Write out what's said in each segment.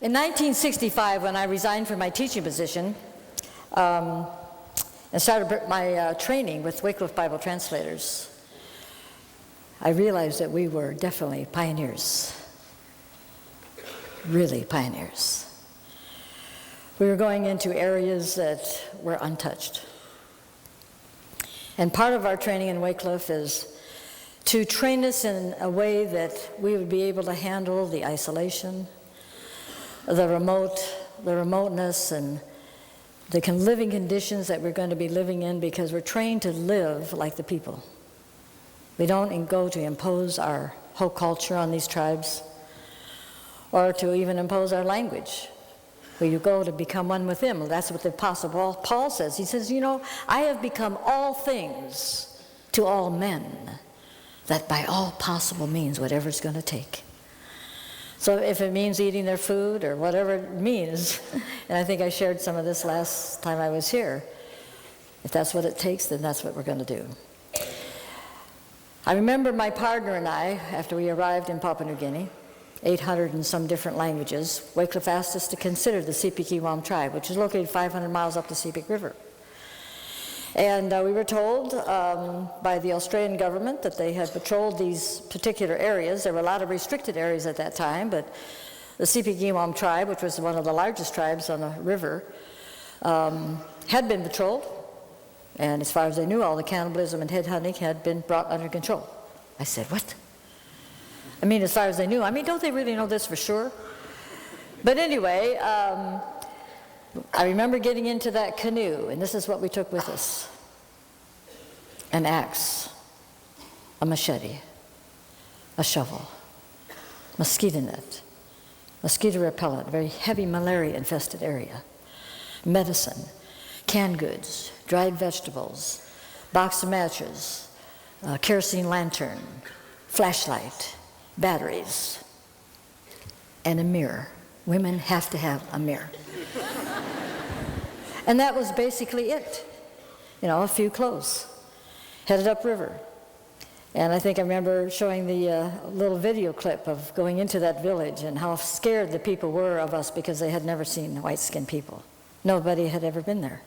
In 1965, when I resigned from my teaching position and started my training with Wycliffe Bible translators, I realized that we were definitely pioneers, really pioneers. We were going into areas that were untouched. And part of our training in Wycliffe is to train us in a way that we would be able to handle the isolation, the remoteness, and the living conditions that we're going to be living in, because we're trained to live like the people. We don't go to impose our whole culture on these tribes or to even impose our language. We go to become one with them. That's what the Apostle Paul says. He says, you know, I have become all things to all men, that by all possible means, whatever it's going to take. So if it means eating their food or whatever it means, and I think I shared some of this last time I was here, if that's what it takes, then that's what we're going to do. I remember my partner and I, after we arrived in Papua New Guinea, 800 and some different languages, Wycliffe asked us to consider the Sepik-Iwam tribe, which is located 500 miles up the Sepik River. And we were told by the Australian government that they had patrolled these particular areas. There were a lot of restricted areas at that time, but the Sepik-Iwam tribe, which was one of the largest tribes on the river, had been patrolled. And as far as they knew, all the cannibalism and headhunting had been brought under control. I said, what? I mean, as far as they knew. I mean, don't they really know this for sure? But anyway, I remember getting into that canoe, and this is what we took with us. An axe, a machete, a shovel, mosquito net, mosquito repellent, very heavy malaria-infested area, medicine, canned goods, dried vegetables, box of matches, kerosene lantern, flashlight, batteries, and a mirror. Women have to have a mirror. And that was basically it. You know, a few clothes. Headed upriver. And I think I remember showing the little video clip of going into that village and how scared the people were of us because they had never seen white-skinned people. Nobody had ever been there.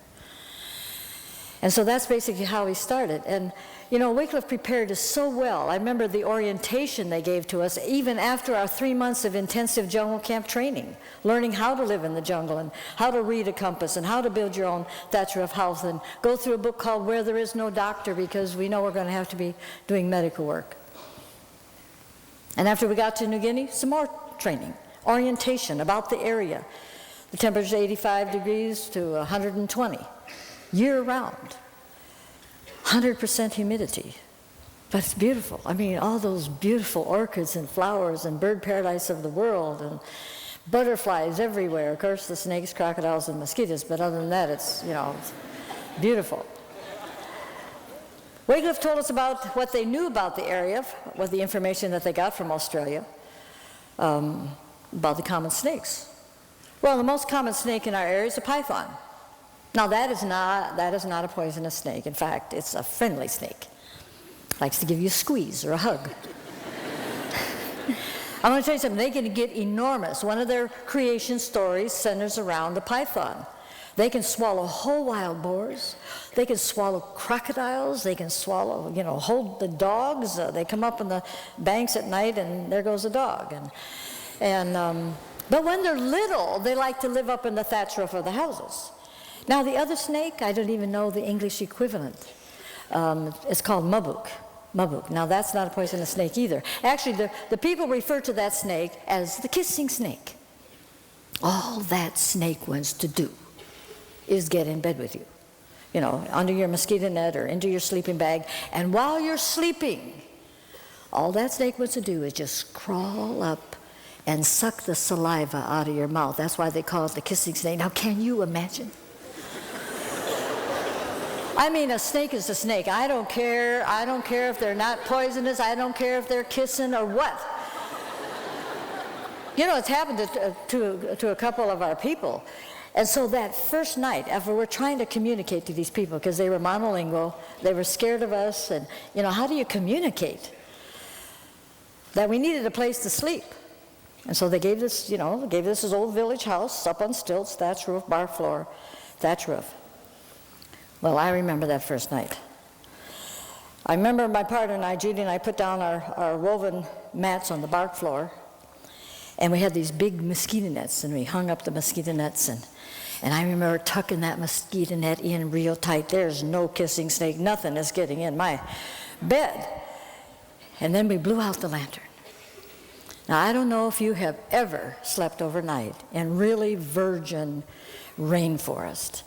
And so that's basically how we started. And, you know, Wycliffe prepared us so well. I remember the orientation they gave to us even after our 3 months of intensive jungle camp training, learning how to live in the jungle and how to read a compass and how to build your own thatcher of house and go through a book called Where There Is No Doctor, because we know we're going to have to be doing medical work. And after we got to New Guinea, some more training, orientation about the area. The temperature is 85 degrees to 120. Year-round, 100% humidity, but it's beautiful. I mean, all those beautiful orchids and flowers and bird paradise of the world and butterflies everywhere. Of course, the snakes, crocodiles, and mosquitoes, but other than that, it's, you know, it's beautiful. Wycliffe told us about what they knew about the area, what the information that they got from Australia, about the common snakes. Well, the most common snake in our area is the python. Now, that is not a poisonous snake. In fact, it's a friendly snake. Likes to give you a squeeze or a hug. I want to tell you something. They can get enormous. One of their creation stories centers around the python. They can swallow whole wild boars. They can swallow crocodiles. They can swallow, you know, hold the dogs. They come up on the banks at night, and there goes a dog. But when they're little, they like to live up in the thatch roof of the houses. Now, the other snake, I don't even know the English equivalent. It's called mabuk. Mabuk. Now, that's not a poisonous snake either. Actually, the people refer to that snake as the kissing snake. All that snake wants to do is get in bed with you, you know, under your mosquito net or into your sleeping bag. And while you're sleeping, all that snake wants to do is just crawl up and suck the saliva out of your mouth. That's why they call it the kissing snake. Now, can you imagine? I mean, a snake is a snake. I don't care if they're not poisonous. I don't care if they're kissing or what. You know, it's happened to a couple of our people. And so that first night, after we're trying to communicate to these people, because they were monolingual, they were scared of us, and, you know, how do you communicate? That we needed a place to sleep. And so they gave this, this old village house up on stilts, thatch roof, bar floor, thatch roof. Well, I remember that first night. I remember my partner and I, Judy and I, put down our woven mats on the bark floor, and we had these big mosquito nets, and we hung up the mosquito nets, and I remember tucking that mosquito net in real tight. There's no kissing snake, nothing is getting in my bed. And then we blew out the lantern. Now, I don't know if you have ever slept overnight in really virgin rainforest,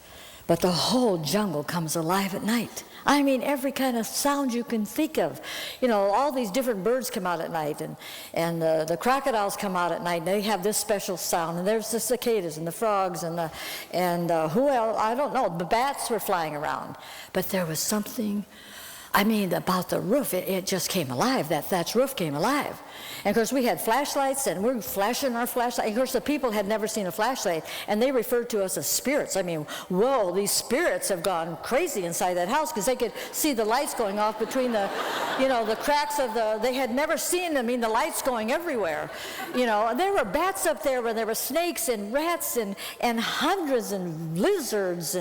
but the whole jungle comes alive at night. I mean, every kind of sound you can think of. All these different birds come out at night, and the crocodiles come out at night, and they have this special sound. And there's the cicadas and the frogs and who else? I don't know. The bats were flying around. But there was something, about the roof. It just came alive. That thatch roof came alive. And of course, we had flashlights, and we're flashing our flashlight. Of course, the people had never seen a flashlight, and they referred to us as spirits. Whoa, these spirits have gone crazy inside that house, because they could see the lights going off between the, the cracks of they had never seen, the lights going everywhere. There were bats up there, and there were snakes and rats and hundreds and lizards,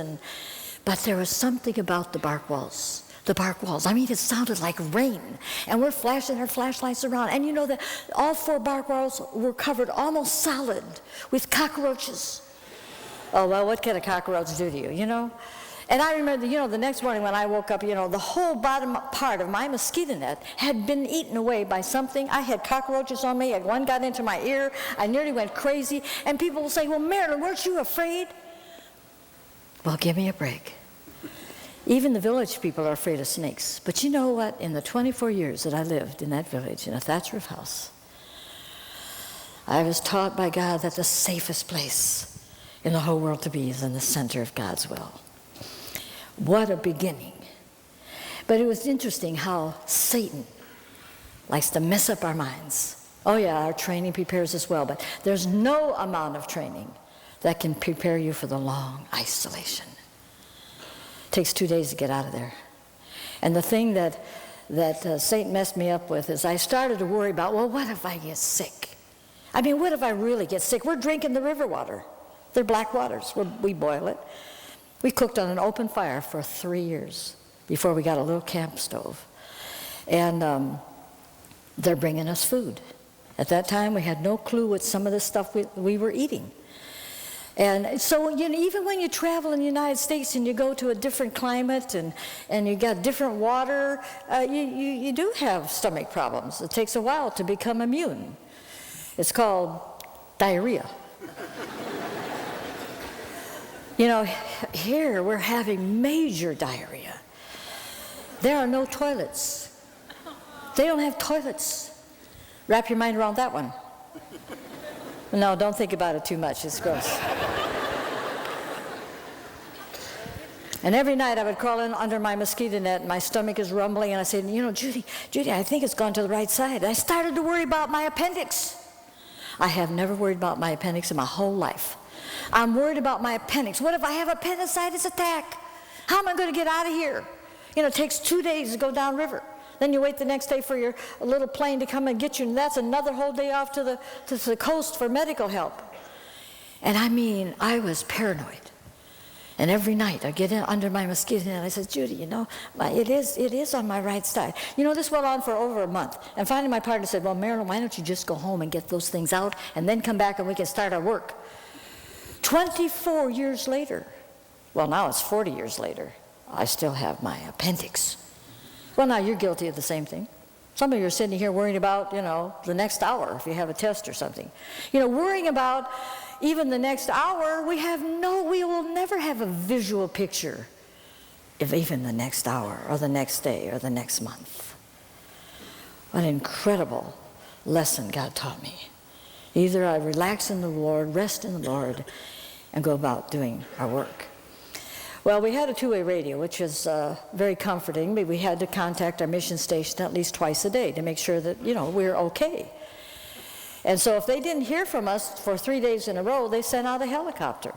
but there was something about the bark walls. The bark walls. It sounded like rain. And we're flashing our flashlights around. And that all 4 bark walls were covered almost solid with cockroaches. Oh, well, what can a cockroach do to you, And I remember, the next morning when I woke up, the whole bottom part of my mosquito net had been eaten away by something. I had cockroaches on me. One got into my ear. I nearly went crazy. And people will say, well, Marilyn, weren't you afraid? Well, give me a break. Even the village people are afraid of snakes. But you know what? In the 24 years that I lived in that village, in a thatch roof house, I was taught by God that the safest place in the whole world to be is in the center of God's will. What a beginning. But it was interesting how Satan likes to mess up our minds. Oh yeah, our training prepares us well, but there's no amount of training that can prepare you for the long isolation. It takes 2 days to get out of there. And the thing that Satan messed me up with is I started to worry about, well, what if I get sick? What if I really get sick? We're drinking the river water. They're black waters. We boil it. We cooked on an open fire for 3 years before we got a little camp stove. And they're bringing us food. At that time, we had no clue what some of the stuff we were eating. And so, even when you travel in the United States and you go to a different climate and you got different water, you do have stomach problems. It takes a while to become immune. It's called diarrhea. Here we're having major diarrhea. There are no toilets. They don't have toilets. Wrap your mind around that one. No, don't think about it too much. It's gross. And every night I would crawl in under my mosquito net, and my stomach is rumbling, and I said, Judy, I think it's gone to the right side. I started to worry about my appendix. I have never worried about my appendix in my whole life. I'm worried about my appendix. What if I have appendicitis attack? How am I going to get out of here? It takes 2 days to go downriver. Then you wait the next day for your little plane to come and get you, and that's another whole day off to the coast for medical help. And I was paranoid. And every night I get in under my mosquito net and I said, Judy, it is on my right side. This went on for over a month. And finally my partner said, well, Marilyn, why don't you just go home and get those things out and then come back and we can start our work. 24 years later, well, now it's 40 years later, I still have my appendix. Well, now you're guilty of the same thing. Some of you are sitting here worrying about, the next hour if you have a test or something. Worrying about even the next hour, we will never have a visual picture of even the next hour or the next day or the next month. What an incredible lesson God taught me. Either I relax in the Lord, rest in the Lord, and go about doing our work. Well, we had a two-way radio, which was very comforting, but we had to contact our mission station at least twice a day to make sure that, we're okay. And so if they didn't hear from us for 3 days in a row, they sent out a helicopter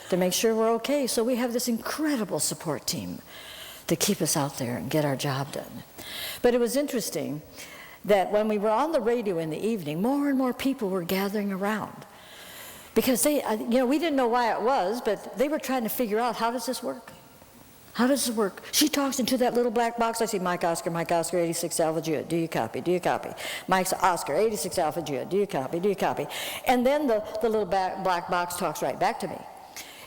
to make sure we're okay. So we have this incredible support team to keep us out there and get our job done. But it was interesting that when we were on the radio in the evening, more and more people were gathering around. Because we didn't know why it was, but they were trying to figure out, how does this work? How does this work? She talks into that little black box. I see Mike Oscar, 86 Alpha Judah. Do you copy? Do you copy? Mike's Oscar, 86 Alpha Judah. Do you copy? Do you copy? And then the little black box talks right back to me.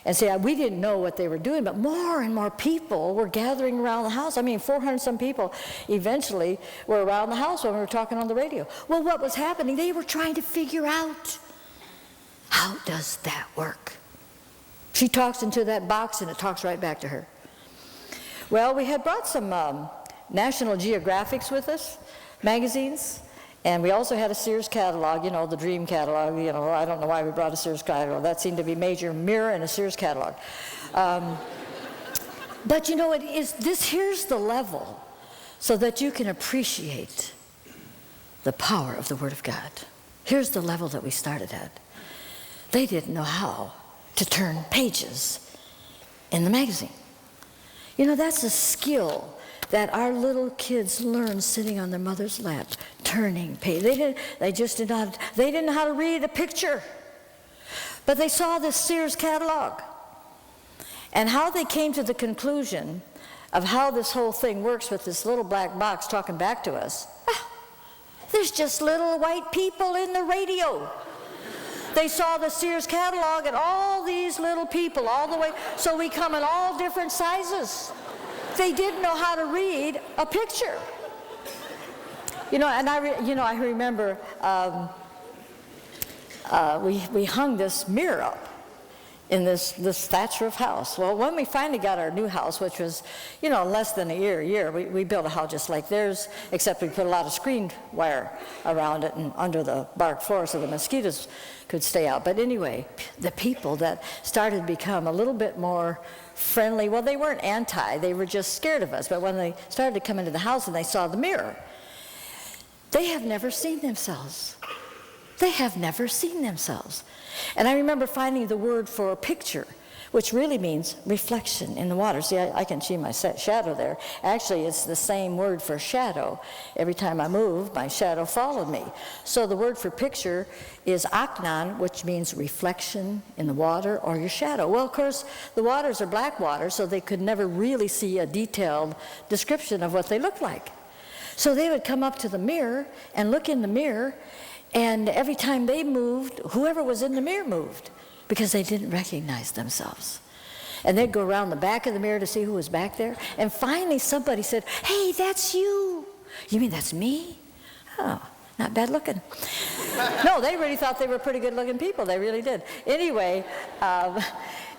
And see, we didn't know what they were doing, but more and more people were gathering around the house. 400-some people eventually were around the house when we were talking on the radio. Well, what was happening? They were trying to figure out, how does that work? She talks into that box and it talks right back to her. Well, we had brought some National Geographics with us, magazines, and we also had a Sears catalog, the Dream catalog. I don't know why we brought a Sears catalog. That seemed to be major, mirror and a Sears catalog. But here's the level so that you can appreciate the power of the Word of God. Here's the level that we started at. They didn't know how to turn pages in the magazine. That's a skill that our little kids learn sitting on their mother's lap, turning pages. They didn't know how to read a picture. But they saw this Sears catalog. And how they came to the conclusion of how this whole thing works with this little black box talking back to us. There's just little white people in the radio. They saw the Sears catalog and all these little people all the way, so we come in all different sizes. They didn't know how to read a picture. And I remember we hung this mirror up in this thatch roof house. Well, when we finally got our new house, which was, less than a year, we built a house just like theirs, except we put a lot of screen wire around it and under the bark floor so the mosquitoes could stay out. But anyway, the people that started to become a little bit more friendly, well, they weren't anti, they were just scared of us. But when they started to come into the house and they saw the mirror, they have never seen themselves. They have never seen themselves. And I remember finding the word for picture, which really means reflection in the water. See, I can see my shadow there. Actually, it's the same word for shadow. Every time I moved, my shadow followed me. So the word for picture is aknan, which means reflection in the water or your shadow. Well, of course, the waters are black water, so they could never really see a detailed description of what they looked like. So they would come up to the mirror and look in the mirror, and every time they moved, whoever was in the mirror moved, because they didn't recognize themselves. And they'd go around the back of the mirror to see who was back there. And finally somebody said, "Hey, that's you." "You mean that's me?" "Oh, not bad looking." No, they really thought they were pretty good looking people. They really did. Anyway,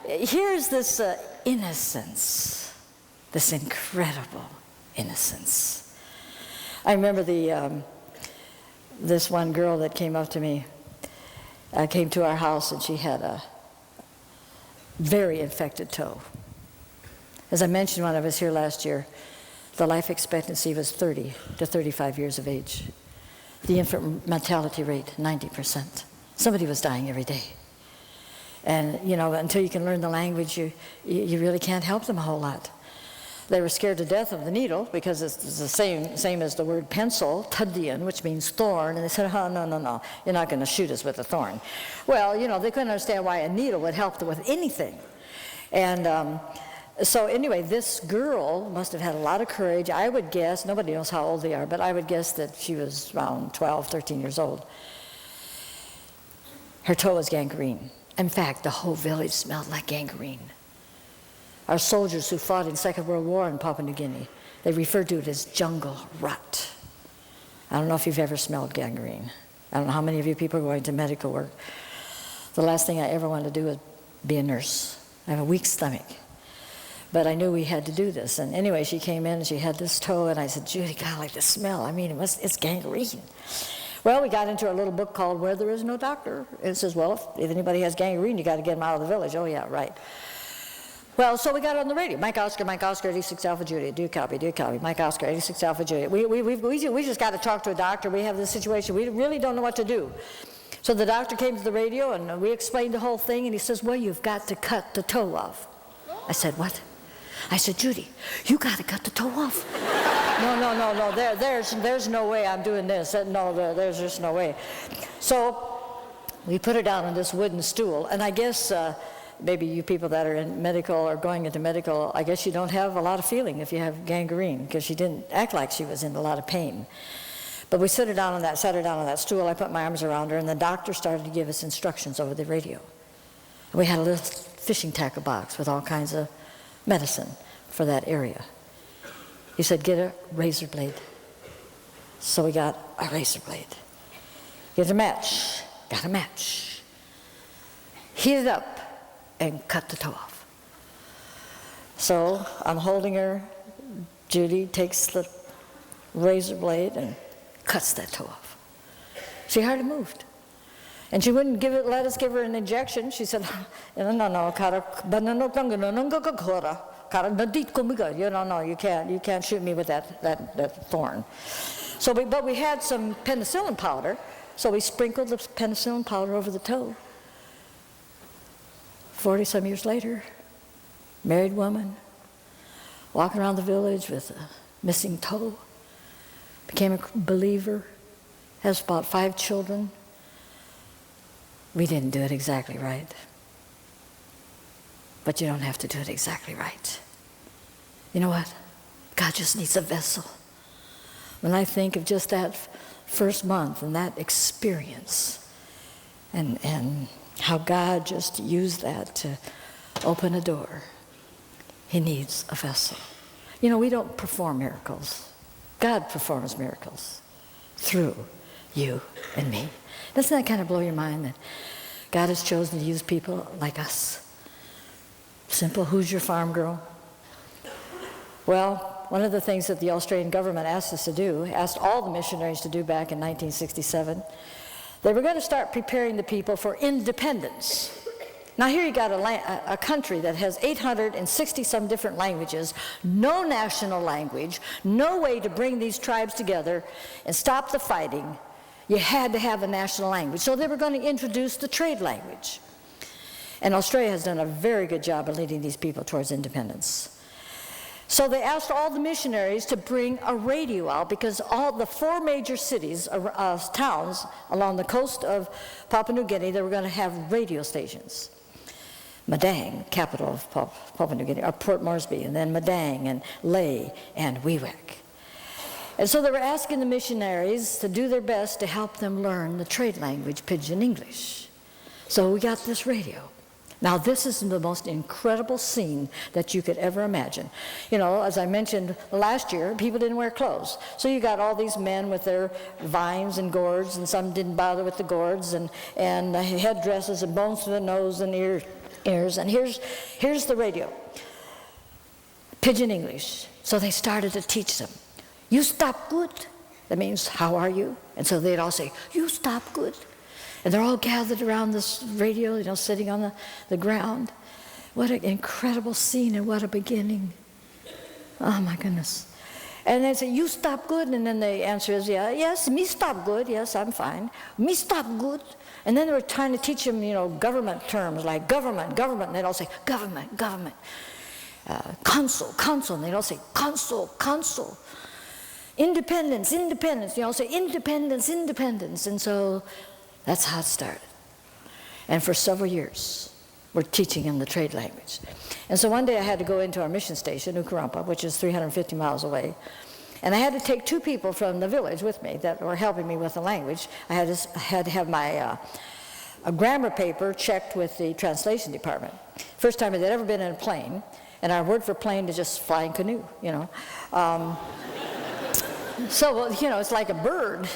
here's this innocence, this incredible innocence. I remember this one girl that came up to me, came to our house, and she had a very infected toe. As I mentioned when I was here last year, the life expectancy was 30 to 35 years of age. The infant mortality rate, 90%. Somebody was dying every day. And, until you can learn the language, you really can't help them a whole lot. They were scared to death of the needle because it's the same as the word pencil, tuddian, which means thorn. And they said, "Oh, no, you're not going to shoot us with a thorn." Well, they couldn't understand why a needle would help them with anything. And so anyway, this girl must have had a lot of courage. I would guess, nobody knows how old they are, but I would guess that she was around 12, 13 years old. Her toe was gangrene. In fact, the whole village smelled like gangrene. Our soldiers who fought in the Second World War in Papua New Guinea, they referred to it as jungle rot. I don't know if you've ever smelled gangrene. I don't know how many of you people are going to medical work. The last thing I ever wanted to do was be a nurse. I have a weak stomach. But I knew we had to do this. And anyway, she came in and she had this toe, and I said, "Judy, God, I like the smell. It's gangrene." Well, we got into a little book called Where There Is No Doctor. It says, well, if anybody has gangrene, you got to get them out of the village. Oh, yeah, right. Well, so we got on the radio. Mike Oscar, 86 Alpha Juliet. Do you copy? Do you copy? Mike Oscar, 86 Alpha Juliet. We just got to talk to a doctor. We have this situation. We really don't know what to do. So the doctor came to the radio, and we explained the whole thing, and he says, "Well, you've got to cut the toe off." I said, "What?" I said, "Judy, you got to cut the toe off." No, there's no way I'm doing this. There's just no way. So we put her down on this wooden stool, and I guess maybe you people that are in medical or going into medical, I guess you don't have a lot of feeling if you have gangrene, because she didn't act like she was in a lot of pain. But we sat her down on that stool. I put my arms around her, and the doctor started to give us instructions over the radio. We had a little fishing tackle box with all kinds of medicine for that area. He said, get a razor blade. So we got a razor blade. Get a match. Got a match. Heat it up and cut the toe off. So I'm holding her. Judy takes the razor blade and cuts that toe off. She hardly moved. And she wouldn't let us give her an injection. She said, no, you can't shoot me with that thorn. But we had some penicillin powder, so we sprinkled the penicillin powder over the toe. 40-some years later, married woman, walking around the village with a missing toe, became a believer, has about 5 children. We didn't do it exactly right. But you don't have to do it exactly right. You know what? God just needs a vessel. When I think of just that first month and that experience and how God just used that to open a door, He needs a vessel. You know, we don't perform miracles. God performs miracles through you and me. Doesn't that kind of blow your mind that God has chosen to use people like us? Simple, who's your farm girl? Well, one of the things that the Australian government asked us to do, asked all the missionaries to do back in 1967, they were going to start preparing the people for independence. Now here you got a country that has 860-some different languages, no national language, no way to bring these tribes together and stop the fighting. You had to have a national language. So they were going to introduce the trade language. And Australia has done a very good job of leading these people towards independence. So they asked all the missionaries to bring a radio out, because all the 4 major cities, towns along the coast of Papua New Guinea, they were going to have radio stations. Madang, capital of Papua New Guinea, or Port Moresby, and then Madang and Lae and Wewak. And so they were asking the missionaries to do their best to help them learn the trade language, Pidgin English. So we got this radio. Now this is the most incredible scene that you could ever imagine. You know, as I mentioned last year, people didn't wear clothes. So you got all these men with their vines and gourds, and some didn't bother with the gourds, and headdresses and bones to the nose and ears. And here's the radio. Pidgin English. So they started to teach them. You stop good. That means, how are you? And so they'd all say, you stop good. And they're all gathered around this radio, you know, sitting on the ground. What an incredible scene, and what a beginning. Oh my goodness. And they say, you stop good? And then the answer is, yeah, yes, me stop good. Yes, I'm fine. Me stop good. And then they were trying to teach them, you know, government terms like government. And they'd all say, government. Consul. And they'd all say, consul. Independence. You all say, independence. And so that's how it started. And for several years, we're teaching them the trade language. And so one day I had to go into our mission station, Ukarumpa, which is 350 miles away. And I had to take 2 people from the village with me that were helping me with the language. I had to have my a grammar paper checked with the translation department. First time I'd ever been in a plane. And our word for plane is just flying canoe, you know. So, you know, it's like a bird.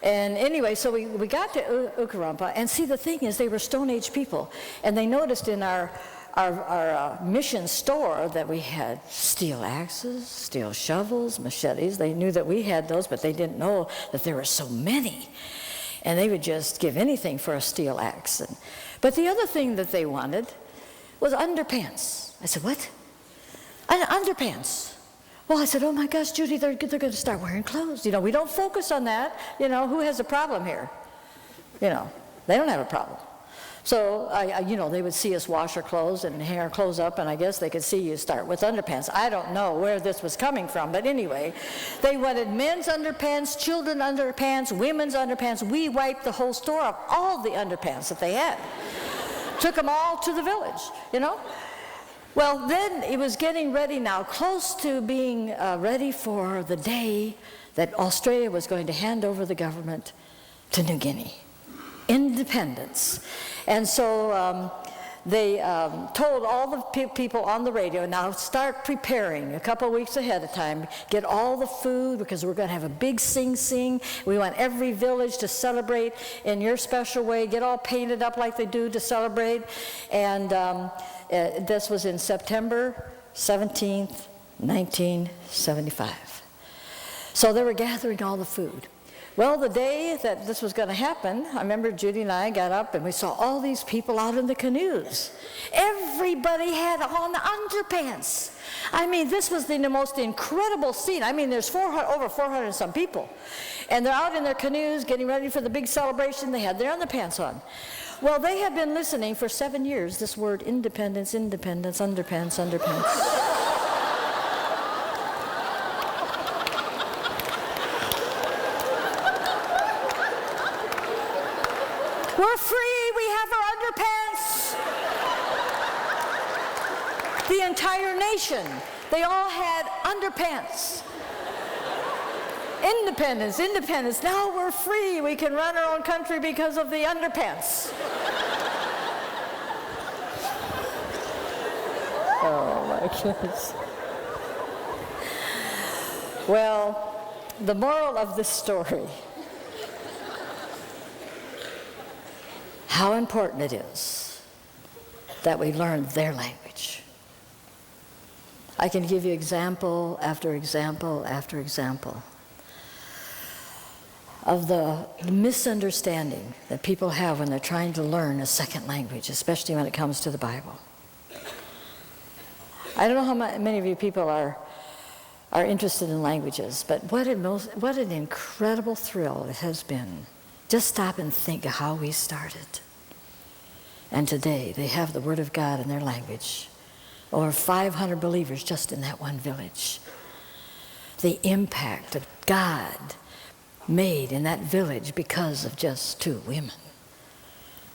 And anyway, so we got to Ukarumpa, and see, the thing is, they were Stone Age people, and they noticed in our mission store that we had steel axes, steel shovels, machetes. They knew that we had those, but they didn't know that there were so many. And they would just give anything for a steel axe. But the other thing that they wanted was underpants. I said, what? Underpants. Well, I said, oh my gosh, Judy, they're going to start wearing clothes. You know, we don't focus on that. You know, who has a problem here? You know, they don't have a problem. So, they would see us wash our clothes and hang our clothes up, and I guess they could see you start with underpants. I don't know where this was coming from, but anyway, they wanted men's underpants, children underpants, women's underpants. We wiped the whole store of all the underpants that they had. Took them all to the village, Well, then it was getting ready now, close to being ready for the day that Australia was going to hand over the government to New Guinea. Independence. And so they told all the people on the radio, now start preparing a couple of weeks ahead of time, get all the food, because we're going to have a big sing-sing. We want every village to celebrate in your special way, get all painted up like they do to celebrate. And this was in September 17th, 1975. So they were gathering all the food. Well, the day that this was going to happen, I remember Judy and I got up and we saw all these people out in the canoes. Everybody had on underpants. I mean, this was the most incredible scene. I mean, there's over 400 and some people. And they're out in their canoes getting ready for the big celebration. They had their underpants on. Well, they had been listening for 7 years, this word independence, independence, underpants, underpants. We're free, we have our underpants. The entire nation, they all had underpants. Independence, independence, now we're free, we can run our own country because of the underpants. Oh my goodness. Well, the moral of this story, how important it is that we learn their language. I can give you example after example after example of the misunderstanding that people have when they're trying to learn a second language, especially when it comes to the Bible. I don't know how many of you people are interested in languages, but what an incredible thrill it has been. Just stop and think of how we started. And today, they have the Word of God in their language. Over 500 believers just in that one village. The impact that God made in that village because of just 2 women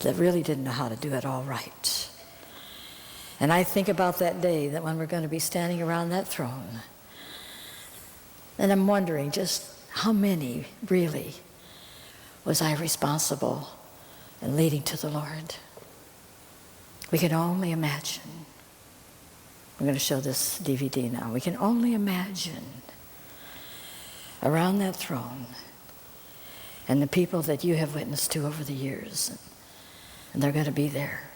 that really didn't know how to do it all right. And I think about that day, that when we're going to be standing around that throne, and I'm wondering just how many really was I responsible in leading to the Lord. We can only imagine. We're going to show this DVD now. We can only imagine around that throne and the people that you have witnessed to over the years, and they're going to be there.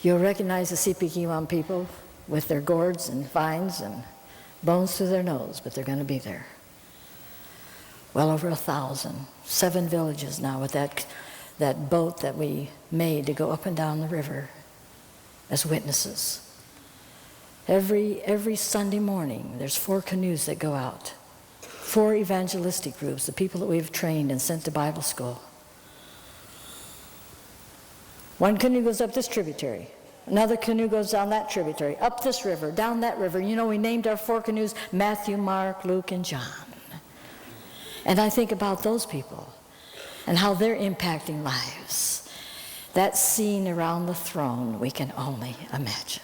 You'll recognize the CPQ people with their gourds and vines and bones through their nose, but they're going to be there. Well over 1,000, 7 villages now with that boat that we made to go up and down the river as witnesses. Every Sunday morning, there's 4 canoes that go out. 4 evangelistic groups, the people that we've trained and sent to Bible school. One canoe goes up this tributary. Another canoe goes down that tributary, up this river, down that river. You know, we named our 4 canoes Matthew, Mark, Luke, and John. And I think about those people and how they're impacting lives. That scene around the throne, we can only imagine.